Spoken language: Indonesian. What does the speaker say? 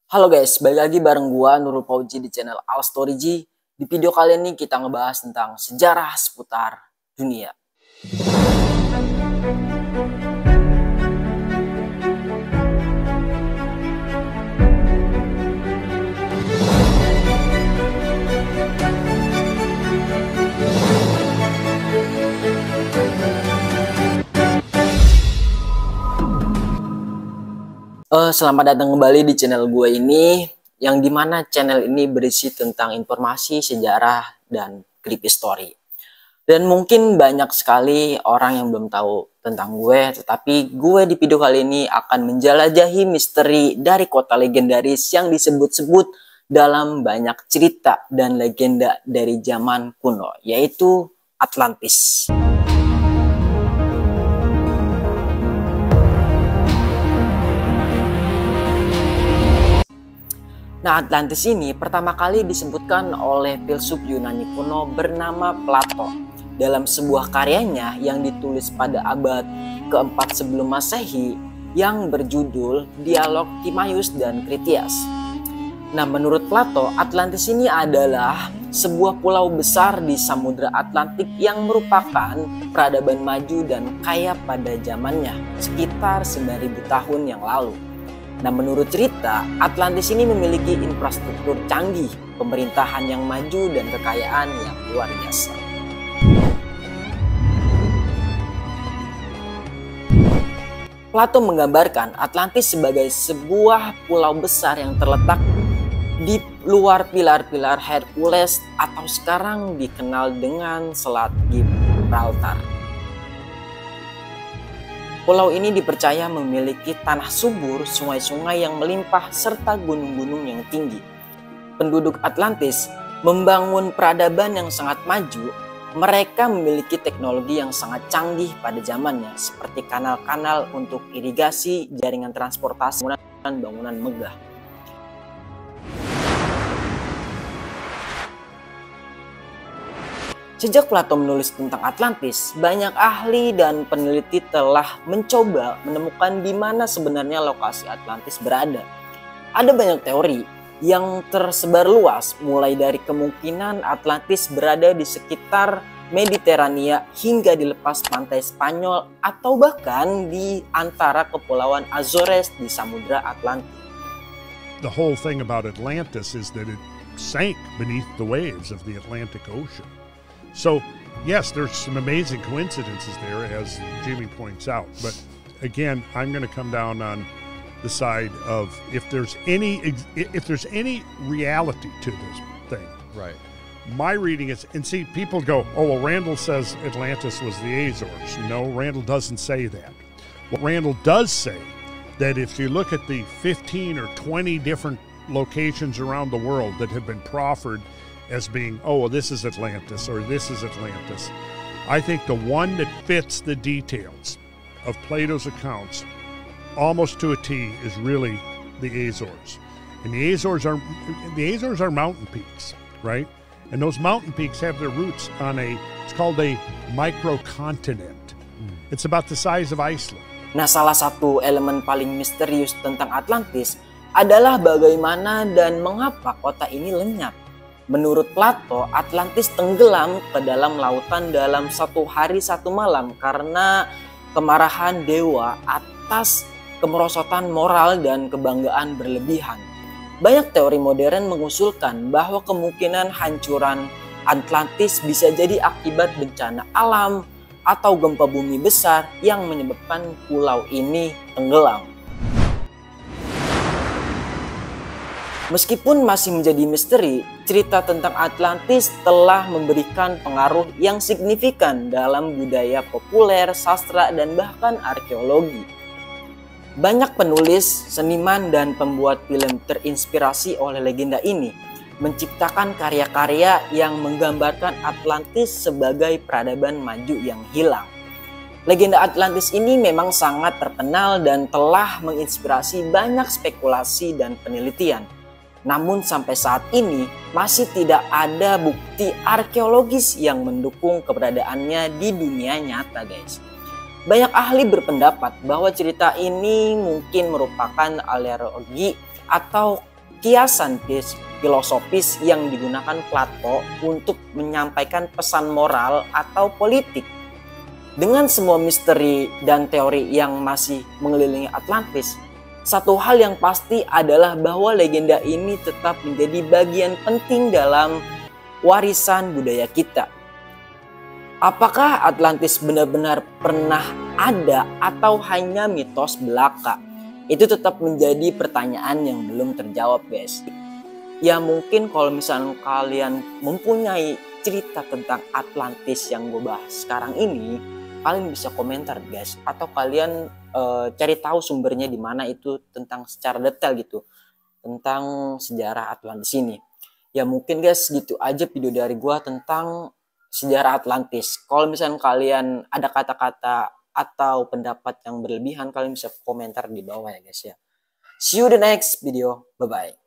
Halo guys, balik lagi bareng gua Nurul Fauji di channel Al Story G. Di video kali ini kita ngebahas tentang sejarah seputar dunia. Selamat datang kembali di channel gue ini, yang dimana channel ini berisi tentang informasi, sejarah, dan creepy story. Dan mungkin banyak sekali orang yang belum tahu tentang gue, tetapi gue di video kali ini akan menjelajahi misteri dari kota legendaris yang disebut-sebut dalam banyak cerita dan legenda dari zaman kuno, yaitu Atlantis. Nah, Atlantis ini pertama kali disebutkan oleh filsuf Yunani kuno bernama Plato dalam sebuah karyanya yang ditulis pada abad keempat sebelum Masehi yang berjudul Dialog Timaeus dan Critias. Nah, menurut Plato, Atlantis ini adalah sebuah pulau besar di Samudra Atlantik yang merupakan peradaban maju dan kaya pada zamannya, sekitar 9.000 tahun yang lalu. Nah, menurut cerita, Atlantis ini memiliki infrastruktur canggih, pemerintahan yang maju, dan kekayaan yang luar biasa. Plato menggambarkan Atlantis sebagai sebuah pulau besar yang terletak di luar pilar-pilar Hercules atau sekarang dikenal dengan Selat Gibraltar. Pulau ini dipercaya memiliki tanah subur, sungai-sungai yang melimpah, serta gunung-gunung yang tinggi. Penduduk Atlantis membangun peradaban yang sangat maju. Mereka memiliki teknologi yang sangat canggih pada zamannya, seperti kanal-kanal untuk irigasi, jaringan transportasi, dan bangunan megah. Sejak Plato menulis tentang Atlantis, banyak ahli dan peneliti telah mencoba menemukan di mana sebenarnya lokasi Atlantis berada. Ada banyak teori yang tersebar luas, mulai dari kemungkinan Atlantis berada di sekitar Mediterania hingga di lepas pantai Spanyol atau bahkan di antara kepulauan Azores di Samudra Atlantik. The whole thing about Atlantis is that it sank beneath the waves of the Atlantic Ocean. So, yes, there's some amazing coincidences there, as Jimmy points out. But again, I'm going to come down on the side of if there's any reality to this thing. Right. My reading is, and see, people go, oh, well, Randall says Atlantis was the Azores. No, Randall doesn't say that. What Randall does say, that if you look at the 15 or 20 different locations around the world that have been proffered as being, oh, well, this is Atlantis or this is Atlantis, I think the one that fits the details of Plato's accounts almost to a T is really the Azores. And the Azores are mountain peaks, right? And those mountain peaks have their roots on it's called a microcontinent. It's about the size of Iceland. Nah, salah satu elemen paling misterius tentang Atlantis adalah bagaimana dan mengapa kota ini lenyap. Menurut Plato, Atlantis tenggelam ke dalam lautan dalam 1 hari 1 malam karena kemarahan dewa atas kemerosotan moral dan kebanggaan berlebihan. Banyak teori modern mengusulkan bahwa kemungkinan hancuran Atlantis bisa jadi akibat bencana alam atau gempa bumi besar yang menyebabkan pulau ini tenggelam. Meskipun masih menjadi misteri, cerita tentang Atlantis telah memberikan pengaruh yang signifikan dalam budaya populer, sastra, dan bahkan arkeologi. Banyak penulis, seniman, dan pembuat film terinspirasi oleh legenda ini, menciptakan karya-karya yang menggambarkan Atlantis sebagai peradaban maju yang hilang. Legenda Atlantis ini memang sangat terkenal dan telah menginspirasi banyak spekulasi dan penelitian. Namun sampai saat ini masih tidak ada bukti arkeologis yang mendukung keberadaannya di dunia nyata, guys. Banyak ahli berpendapat bahwa cerita ini mungkin merupakan alergi atau kiasan filosofis yang digunakan Plato untuk menyampaikan pesan moral atau politik. Dengan semua misteri dan teori yang masih mengelilingi Atlantis, satu hal yang pasti adalah bahwa legenda ini tetap menjadi bagian penting dalam warisan budaya kita. Apakah Atlantis benar-benar pernah ada atau hanya mitos belaka? Itu tetap menjadi pertanyaan yang belum terjawab, guys. Ya mungkin kalau misalnya kalian mempunyai cerita tentang Atlantis yang gue bahas sekarang ini, kalian bisa komentar, guys. Atau kalian cari tahu sumbernya di mana itu tentang secara detail gitu. Tentang sejarah Atlantis ini. Ya mungkin guys gitu aja video dari gue tentang sejarah Atlantis. Kalau misalnya kalian ada kata-kata atau pendapat yang berlebihan, kalian bisa komentar di bawah ya guys ya. See you the next video. Bye-bye.